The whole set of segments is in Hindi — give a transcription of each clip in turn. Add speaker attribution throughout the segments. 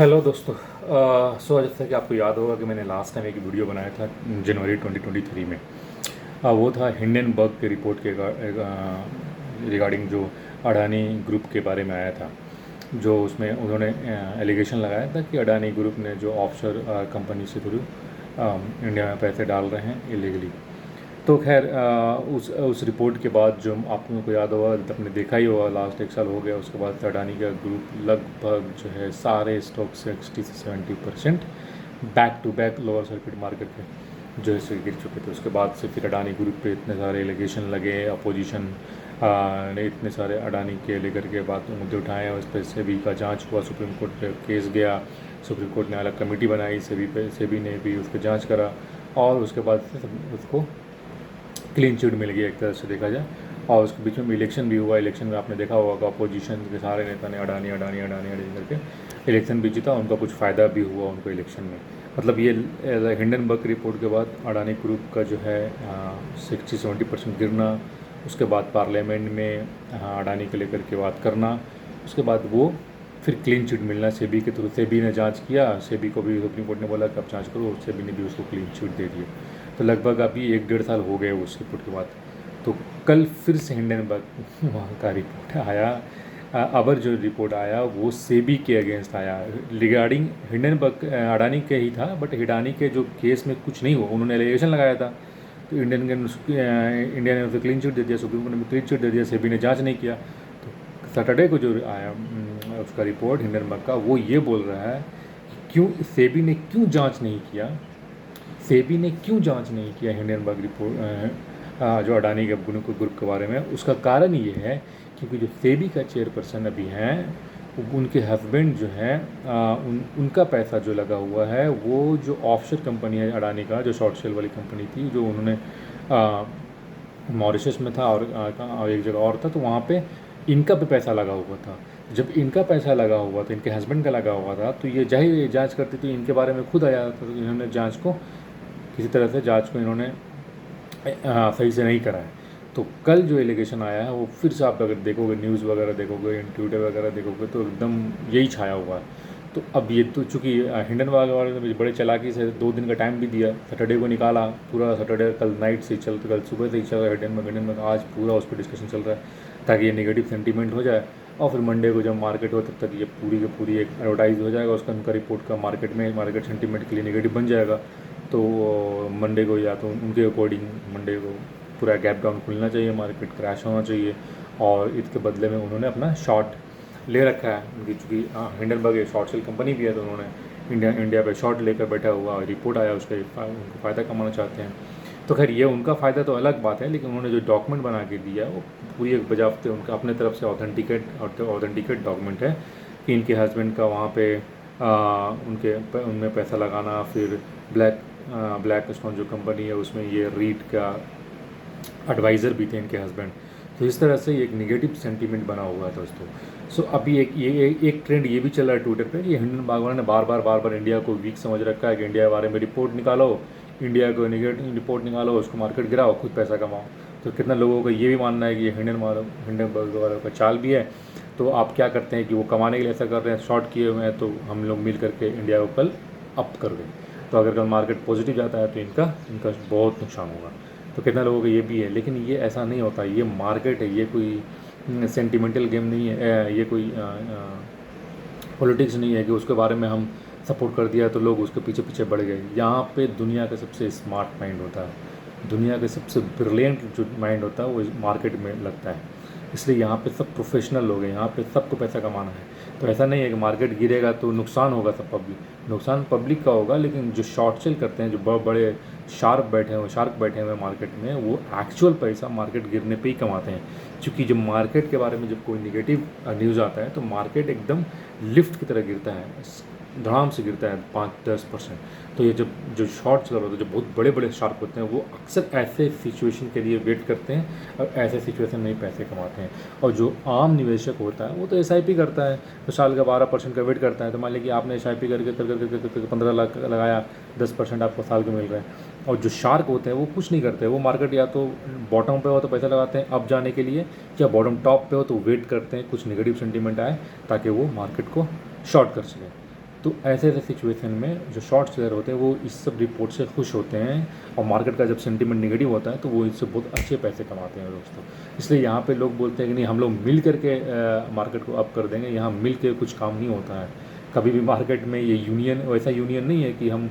Speaker 1: हेलो दोस्तों। सो जैसा कि आपको याद होगा कि मैंने लास्ट टाइम एक वीडियो बनाया था जनवरी 2023 में। वो था हिंडनबर्ग के रिपोर्ट के रिगार्डिंग जो अडानी ग्रुप के बारे में आया था। जो उसमें उन्होंने एलिगेशन लगाया था कि अडानी ग्रुप ने जो ऑफशोर कंपनी से थ्रू इंडिया में पैसे डाल रहे हैं इलीगली। तो खैर उस रिपोर्ट के बाद जो आप लोगों को याद होगा, आपने देखा ही होगा, लास्ट एक साल हो गया उसके बाद अडानी का ग्रुप लगभग जो है सारे स्टॉक 60 से 70% back to back lower circuit market पे जो है गिर चुके थे। उसके बाद से फिर अडानी ग्रुप पे इतने सारे एलिगेशन लगे, अपोजिशन ने इतने सारे अडानी के लेकर के बात मुद्दे उठाए, उस पर सेबी का जांच हुआ, सुप्रीम कोर्ट पे केस गया, सुप्रीम कोर्ट ने अलग कमेटी बनाई, सेबी ने भी उस पर जाँच करा और उसके बाद उसको क्लीन चिट मिल गई एक तरह से देखा जाए। और उसके बीच में इलेक्शन भी हुआ। इलेक्शन में आपने देखा होगा अपोजिशन के सारे नेता ने अडानी अडानी अडानी अडानी करके इलेक्शन भी जीता, उनका कुछ फ़ायदा भी हुआ उनको इलेक्शन में। मतलब ये हिंडनबर्ग रिपोर्ट के बाद अडानी ग्रुप का जो है 60-70% गिरना, उसके बाद पार्लियामेंट में अडानी को लेकर के बात करना, उसके बाद वो फिर क्लीन चिट मिलना सेबी के थ्रू। सेबी ने जांच किया, सेबी को भी सुप्रीम कोर्ट ने बोला कि आप जांच करो, सेबी ने भी उसको क्लीन चिट दे दी। तो लगभग अभी 1-1.5 साल हो गए उस रिपोर्ट के बाद। तो कल फिर से हिंडनबर्ग वहाँ का रिपोर्ट आया। अबर जो रिपोर्ट आया वो सेबी के अगेंस्ट आया रिगार्डिंग हिंडनबर्ग। अडानी के ही था, बट अडानी के जो केस में कुछ नहीं हुआ, उन्होंने एलिगेशन लगाया था। तो इंडिया ने उसे क्लीन चिट दे दिया, सुप्रीम कोर्ट ने क्लीन चिट दे दिया, सेबी ने जांच नहीं किया। तो सैटरडे को जो आया उसका रिपोर्ट हिंडनबर्ग का, वो ये बोल रहा है कि क्यों सेबी ने क्यों जांच नहीं किया, सेबी ने क्यों जांच नहीं किया हिंडनबर्ग रिपोर्ट जो अडानी के ग्रुप के बारे में। उसका कारण ये है क्योंकि जो सेबी का चेयरपर्सन अभी हैं, उनके हस्बैंड जो हैं, उनका पैसा जो लगा हुआ है वो जो ऑफशोर कंपनी है अडानी का, जो शॉर्ट सेल वाली कंपनी थी, जो उन्होंने मॉरिशस में था और एक जगह और था, तो वहाँ पे इनका भी पैसा लगा हुआ था। जब इनका पैसा लगा हुआ था, इनके हस्बैंड का लगा हुआ था, तो ये जाहिर जांच करती थी, इनके बारे में खुद आया था। तो इन्होंने जांच को किसी तरह से जांच को इन्होंने सही से नहीं करा है। तो कल जो एलिगेशन आया है वो फिर से आप अगर देखोगे, न्यूज़ वगैरह देखोगे, ट्विटर वगैरह देखोगे, तो एकदम यही छाया हुआ है। तो अब ये तो चूँकि हिंडनबर्ग वाले ने बड़े चालाकी से 2 दिन का टाइम भी दिया, सैटरडे को निकाला, पूरा सैटरडे कल नाइट से चल, कल सुबह से ही चल रहा है हिंडनबर्ग, आज पूरा उस पर डिस्कशन चल रहा है ताकि ये नेगेटिव सेंटीमेंट हो जाए। और फिर मंडे को जब मार्केट हो तब तक ये पूरी की पूरी एक एडवर्टाइज हो जाएगा उसका, उनका रिपोर्ट का मार्केट सेंटीमेंट के लिए नेगेटिव बन जाएगा। तो मंडे को या तो उनके अकॉर्डिंग मंडे को पूरा गैप डाउन खुलना चाहिए, मार्केट क्रैश होना चाहिए। और इसके बदले में उन्होंने अपना शॉर्ट ले रखा है उनकी, चूँकि हिंडनबर्ग एक शॉर्ट सेल कंपनी भी है, तो उन्होंने इंडिया पे शॉर्ट लेकर बैठा हुआ, रिपोर्ट आया उसका, उनको फ़ायदा कमाना चाहते हैं। तो खैर ये उनका फ़ायदा तो अलग बात है, लेकिन उन्होंने जो डॉक्यूमेंट बना के दिया वो पूरी एक बजावते उनका अपने तरफ से ऑथेंटिकेट डॉक्यूमेंट है कि इनके हस्बैंड का वहाँ पे उनमें पैसा लगाना, फिर ब्लैक स्टोन जो कंपनी है उसमें ये रीट का एडवाइज़र भी थे इनके हस्बैंड। तो इस तरह से एक नेगेटिव सेंटीमेंट बना हुआ है दोस्तों। सो अभी एक ट्रेंड ये भी चल रहा है ट्विटर पे कि हिंडनबर्ग वालों ने बार बार इंडिया को वीक समझ रखा है कि इंडिया के बारे में रिपोर्ट निकालो, इंडिया को नेगेटिव रिपोर्ट निकालो, उसको मार्केट गिराओ, खुद पैसा कमाओ। तो कितना लोगों का ये भी मानना है कि ये हिंडनबर्ग वालों का चाल भी है। तो आप क्या करते हैं कि वो कमाने के लिए ऐसा कर रहे हैं, शॉर्ट किए हुए हैं, तो हम लोग मिल करके इंडिया को कल अप कर दें। तो अगर कल मार्केट पॉजिटिव जाता है तो इनका बहुत नुकसान होगा। तो कितना लोगों का ये भी है, लेकिन ये ऐसा नहीं होता, ये मार्केट है, ये कोई सेंटिमेंटल गेम नहीं है, ये कोई पॉलिटिक्स नहीं है कि उसके बारे में हम सपोर्ट कर दिया तो लोग उसके पीछे पीछे बढ़ गए। यहाँ पे दुनिया का सबसे स्मार्ट माइंड होता है, दुनिया के सबसे ब्रिलियंट जो माइंड होता है वो मार्केट में लगता है। इसलिए यहाँ पे सब प्रोफेशनल लोग हैं, यहाँ पे सबको पैसा कमाना है। तो ऐसा नहीं है कि मार्केट गिरेगा तो नुकसान होगा, सब नुकसान पब्लिक का होगा, लेकिन जो शॉर्ट सेल करते हैं, जो बड़े शार्क बैठे हुए मार्केट में, वो एक्चुअल पैसा मार्केट गिरने पे ही कमाते हैं। क्योंकि जब मार्केट के बारे में जब कोई नेगेटिव न्यूज़ आता है तो मार्केट एकदम लिफ्ट की तरह गिरता है, धड़ाम से गिरता है 5-10%। तो ये जब जो शॉर्ट सेलर होते हैं, जो बहुत बड़े बड़े शार्क होते हैं, वो अक्सर ऐसे सिचुएशन के लिए वेट करते हैं और ऐसे सिचुएशन में ही पैसे कमाते हैं। और जो आम निवेशक होता है वो तो SIP करता है, तो साल का 12% का वेट करता है। तो मान लीजिए आपने SIP करके 15 लाख लगाया, 10% आपको साल को मिल रहा है। और जो शार्क होते हैं वो कुछ नहीं करते, वो मार्केट या तो बॉटम पे हो तो पैसा लगाते हैं अप जाने के लिए, या बॉटम टॉप पे हो तो वेट करते हैं कुछ नेगेटिव सेंटीमेंट आए ताकि वो मार्केट को शॉर्ट कर सकें। तो ऐसे ऐसे सिचुएशन में जो शॉर्ट सेलर होते हैं वो इस सब रिपोर्ट से खुश होते हैं, और मार्केट का जब सेंटीमेंट नेगेटिव होता है तो वो इससे बहुत अच्छे पैसे कमाते हैं दोस्तों। इसलिए यहाँ पे लोग बोलते हैं कि नहीं, हम लोग मिल करके मार्केट को अप कर देंगे। यहाँ मिल के कुछ काम नहीं होता है कभी भी मार्केट में। ये यूनियन वैसा यूनियन नहीं है कि हम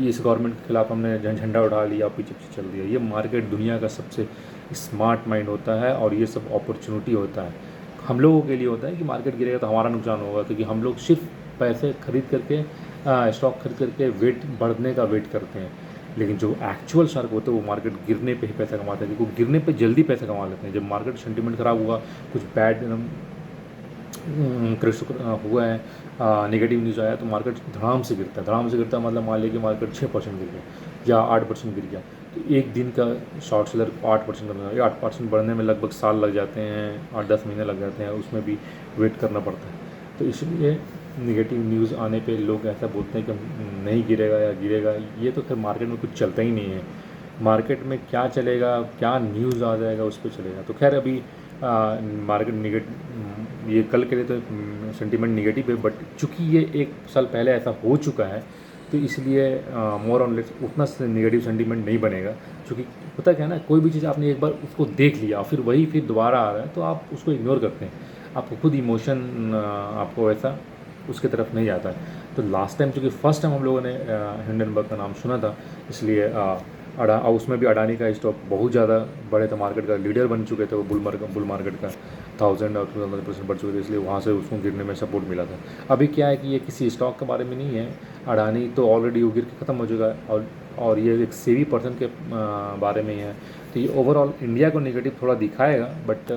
Speaker 1: इस गवर्नमेंट के खिलाफ हमने झंडा उठा लिया और पीछे पीछे चल दिया। ये मार्केट दुनिया का सबसे स्मार्ट माइंड होता है, और ये सब अपॉर्चुनिटी होता है हम लोगों के लिए होता है कि मार्केट गिरेगा तो हमारा नुकसान होगा, क्योंकि हम लोग सिर्फ पैसे खरीद करके स्टॉक खरीद करके वेट बढ़ने का वेट करते हैं। लेकिन जो एक्चुअल शार्क होते हैं वो मार्केट गिरने पे ही पैसा कमाते हैं, क्योंकि गिरने पे जल्दी पैसा कमा लेते हैं। जब मार्केट सेंटीमेंट खराब हुआ, कुछ बैड क्रैश हुआ है, नेगेटिव न्यूज़ आया, तो मार्केट धड़ाम से गिरता है। धड़ाम से गिरता है मतलब मान लीजिए कि मार्केट 6% गिर गया या 8% गिर गया, तो एक दिन का शॉर्ट सेलर को 8% करना है। 8% बढ़ने में लगभग साल लग जाते हैं, 8-10 महीने लग जाते हैं, उसमें भी वेट करना पड़ता है। तो इसलिए नेगेटिव न्यूज़ आने पे लोग ऐसा बोलते हैं कि नहीं गिरेगा या गिरेगा। ये तो खैर मार्केट में कुछ चलता ही नहीं है। मार्केट में क्या चलेगा, क्या न्यूज़ आ जाएगा उस पर चलेगा। तो खैर अभी मार्केट ये कल के लिए तो सेंटीमेंट नेगेटिव है, बट चूँकि ये एक साल पहले ऐसा हो चुका है तो इसलिए मोर ऑन लेस उतना नेगेटिव सेंटीमेंट नहीं बनेगा। क्योंकि पता क्या है ना, कोई भी चीज़ आपने एक बार उसको देख लिया फिर वही फिर दोबारा आ रहा है तो आप उसको इग्नोर करते हैं, आपको खुद इमोशन आपको ऐसा उसके तरफ नहीं जाता है। तो लास्ट टाइम चूँकि फर्स्ट टाइम हम लोगों ने हिंडनबर्ग का नाम सुना था, इसलिए उसमें भी अडानी का स्टॉक बहुत ज़्यादा बढ़े थे, मार्केट का लीडर बन चुके थे वो बुल मार्केट का 1000 और 2000% बढ़ चुके थे, इसलिए वहाँ से उसको गिरने में सपोर्ट मिला था। अभी क्या है कि ये किसी स्टॉक के बारे में नहीं है, अडानी तो ऑलरेडी वो गिर के ख़त्म हो चुका है, और ये एक सेवी पर्सन के बारे में ही है। तो ये ओवरऑल इंडिया को नेगेटिव थोड़ा दिखाएगा, बट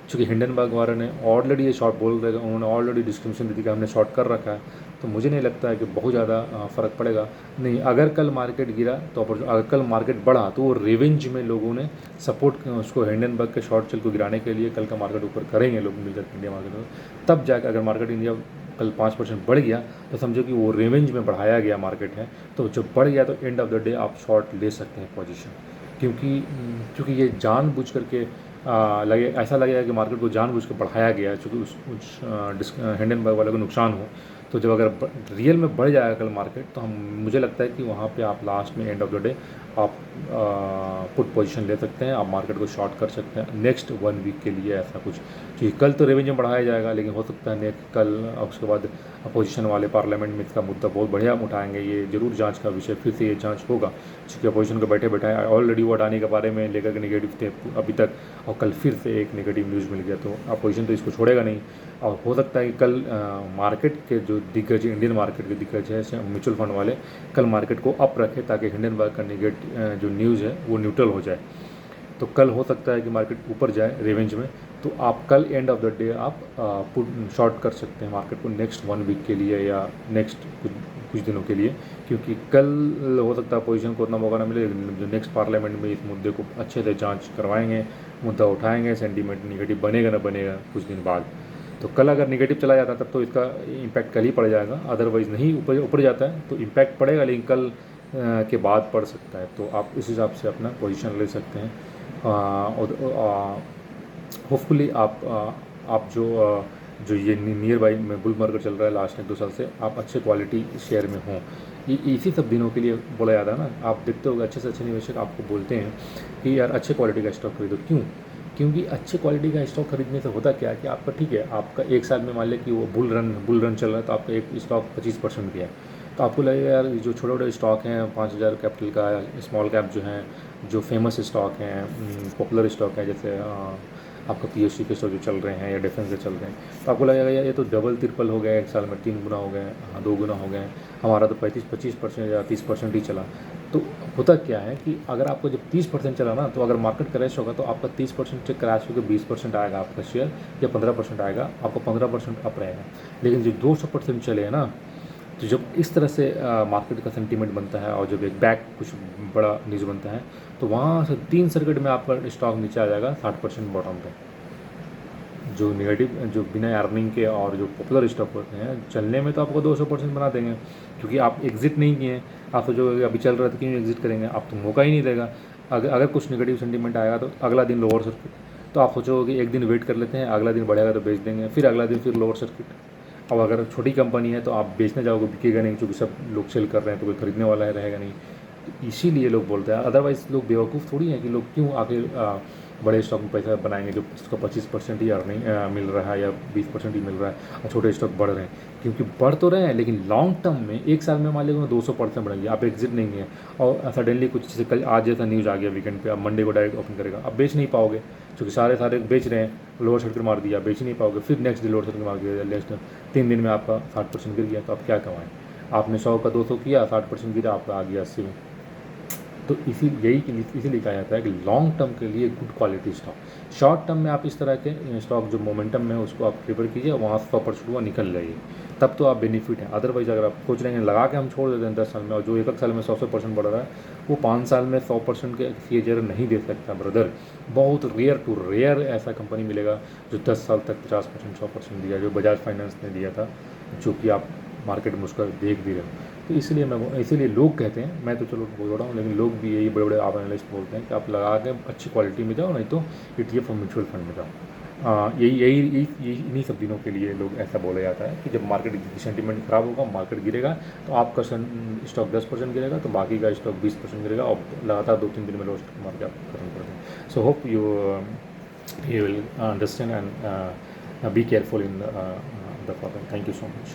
Speaker 1: चूँकि हिंडनबर्ग वाले ने ऑलरेडी ये शॉर्ट बोल देगा, उन्होंने ऑलरेडी डिस्क्रिप्शन दी थी कि हमने शॉर्ट कर रखा है, तो मुझे नहीं लगता है कि बहुत ज़्यादा फ़र्क पड़ेगा। नहीं, अगर कल मार्केट गिरा तो अगर कल मार्केट बढ़ा तो वो रिवेंज में लोगों ने सपोर्ट उसको हिंडनबर्ग के शॉर्ट चल को गिराने के लिए कल का मार्केट ऊपर करेंगे लोग मिलकर इंडिया मार्केट में। तब जाकर अगर मार्केट इंडिया कल 5% बढ़ गया तो समझो कि वो रेंज में बढ़ाया गया मार्केट है, तो जब बढ़ गया तो एंड ऑफ द डे आप शॉर्ट ले सकते हैं पोजीशन। क्योंकि ये जानबूझ करके ऐसा लगेगा कि मार्केट को जानबूझ कर बढ़ाया गया है, चूँकि उस हिंडनबर्ग वाले को नुकसान हो। तो जब अगर रियल में बढ़ जाएगा कल मार्केट तो मुझे लगता है कि वहाँ पे आप लास्ट में एंड ऑफ द डे आप पुट पोजीशन ले सकते हैं, आप मार्केट को शॉर्ट कर सकते हैं नेक्स्ट 1 वीक के लिए। ऐसा कुछ क्योंकि कल तो रेवेन्यू बढ़ाया जाएगा, लेकिन हो सकता है नेक्स्ट कल उसके बाद अपोजिशन वाले पार्लियामेंट में इसका मुद्दा बहुत बढ़िया उठाएंगे। ये जरूर जांच का विषय, फिर से ये जांच होगा, क्योंकि अपोजिशन को बैठे बैठे ऑलरेडी वो अडानी के बारे में लेकर के नेगेटिव थे अभी तक, और कल फिर से एक नेगेटिव न्यूज़ मिल गया, तो अपोजिशन तो इसको छोड़ेगा नहीं। और हो सकता है कि कल मार्केट के जो दिग्गज, इंडियन मार्केट के दिग्गज है म्यूचुअल फंड वाले, कल मार्केट को अप रखे ताकि हिंडनबर्ग का जो न्यूज़ है वो न्यूट्रल हो जाए। तो कल हो सकता है कि मार्केट ऊपर जाए रेंज में, तो आप कल एंड ऑफ द डे आप पुट शॉर्ट कर सकते हैं मार्केट को नेक्स्ट 1 वीक के लिए या नेक्स्ट कुछ दिनों के लिए, क्योंकि कल हो सकता है पोजीशन को उतना मौका ना मिले। जो नेक्स्ट पार्लियामेंट में इस मुद्दे को अच्छे से जांच करवाएंगे, मुद्दा उठाएंगे, सेंटीमेंट निगेटिव बनेगा ना बनेगा कुछ दिन बाद। तो कल अगर निगेटिव चला जाता तब तो इसका इम्पैक्ट कल ही पड़ जाएगा, अदरवाइज़ नहीं ऊपर जाता है तो इम्पैक्ट पड़ेगा, लेकिन कल के बाद पड़ सकता है। तो आप इस हिसाब से अपना पोजीशन ले सकते हैं। और होपफुली आप जो ये नियर बाई में बुल मार्केट चल रहा है लास्ट 1-2 साल से, आप अच्छे क्वालिटी शेयर में हों। इसी सब दिनों के लिए बोला जाता है ना, आप देखते होंगे अच्छे से अच्छे निवेशक आपको बोलते हैं कि यार अच्छे क्वालिटी का स्टॉक खरीदो। क्यों? क्योंकि अच्छे क्वालिटी का स्टॉक खरीदने से होता क्या है कि आपका ठीक है, आपका एक साल में मान लें कि वो बुल रन चल रहा है तो आपका एक स्टॉक 25% गया, तो आपको लगेगा यार जो छोटे छोटे स्टॉक हैं 5000 कैपिटल का, स्मॉल कैप जो हैं, जो फेमस स्टॉक हैं, पॉपुलर स्टॉक है, जैसे आपका PSU के स्टॉक जो चल रहे हैं या डिफेंस के चल रहे हैं, तो आपको लगेगा यार ये तो डबल ट्रिपल हो गया, एक साल में 3 गुना हो गए, 2 गुना हो गए, हमारा तो 25% या 30% ही चला। तो होता क्या है कि अगर आपको जब 30% चला ना, तो अगर मार्केट क्रैश होगा तो आपका 30% से क्रैश होकर 20% आएगा आपका शेयर, या 15% आएगा, आपको 15% अप रहेगा। लेकिन जब 200% चले ना, तो जब इस तरह से मार्केट का सेंटीमेंट बनता है और जब एक बैक कुछ बड़ा न्यूज़ बनता है, तो वहाँ से 3 सर्किट में आपका स्टॉक नीचे आ जाएगा 60% बॉटम पे। जो नेगेटिव, जो बिना अर्निंग के और जो पॉपुलर स्टॉक होते हैं, चलने में तो आपको 200% बना देंगे, क्योंकि आप एग्जिट नहीं किए हैं। आप सोचोगे अभी चल रहा है तो क्यों एग्जिट करेंगे, आप तो मौका ही नहीं देगा। अगर कुछ नेगेटिव सेंटीमेंट आएगा तो अगला दिन लोअर सर्किट, तो आप सोचोगे कि एक दिन वेट कर लेते हैं, अगला दिन बढ़ेगा तो बेच देंगे, फिर अगला दिन फिर लोअर सर्किट। अब अगर छोटी कंपनी है तो आप बेचने जाओगे बिकेगा नहीं, क्योंकि सब लोग सेल कर रहे हैं तो कोई खरीदने वाला है रहेगा नहीं। तो इसीलिए लोग बोलते हैं, अदरवाइज़ लोग बेवकूफ़ थोड़ी हैं कि लोग क्यों आके बड़े स्टॉक में पैसा बनाएंगे जो उसका 25% ही अर्निंग मिल रहा है या 20% ही मिल रहा है, और छोटे स्टॉक बढ़ रहे हैं। क्योंकि बढ़ तो रहे हैं, लेकिन लॉन्ग टर्म में एक साल में मान लीजिए 200% बढ़ेंगे, आप एग्जिट नहीं है और सडनली कुछ चीज़ें, कल आज जैसा न्यूज़ आ गया वीकेंड पे, अब मंडे को डायरेक्ट ओपन करेगा, अब बेच नहीं पाओगे क्योंकि सारे बेच रहे हैं, लोअर सर्किट मार दिया, बेच नहीं पाओगे, फिर नेक्स्ट डे लोअर सर्किट मार दिया, नेक्स्ट 3 दिन में आपका 60% गिर गया, तो आप क्या कमाएं? आपने 100 का 200 किया, 60% गिरा, आपका आ गया 80 में। तो इसीलिए कहा जाता है कि लॉन्ग टर्म के लिए good quality stock. Short term में आप इस तरह के स्टॉक जो मोमेंटम में है उसको आप प्रिफर कीजिए, वहाँ 100% हुआ निकल जाइए, तब तो आप बेनिफिट हैं। अदरवाइज अगर आप सोच रहे हैं लगा के हम छोड़ देते हैं 10 साल में, और जो एक साल में 100% बढ़ रहा है, वो 5 साल में 100% के सीएजर नहीं दे सकता ब्रदर। बहुत रेयर टू रेयर ऐसा कंपनी मिलेगा जो 10 साल तक 50% 100% दिया, जो बजाज फाइनेंस ने दिया था, जो कि आप मार्केट में उसका देख भी रहे हो। तो इसीलिए लोग कहते हैं, मैं तो चलो बोल रहा हूँ, लेकिन लोग भी यही बड़े बड़े आप एनालिस्ट बोलते हैं कि आप लगा के अच्छी क्वालिटी में जाओ, नहीं तो ETF और म्यूचुअल फंड में जाओ। इन्हीं सब दिनों के लिए लोग ऐसा बोला जाता है कि जब मार्केट की सेंटीमेंट खराब होगा, मार्केट गिरेगा, तो आपका स्टॉक 10% गिरेगा, तो बाकी का स्टॉक 20% गिरेगा, और लगातार 2-3 दिन में लॉस मार के आप खत्म कर दें। So hope you will understand and be careful in the problem. Thank you so much.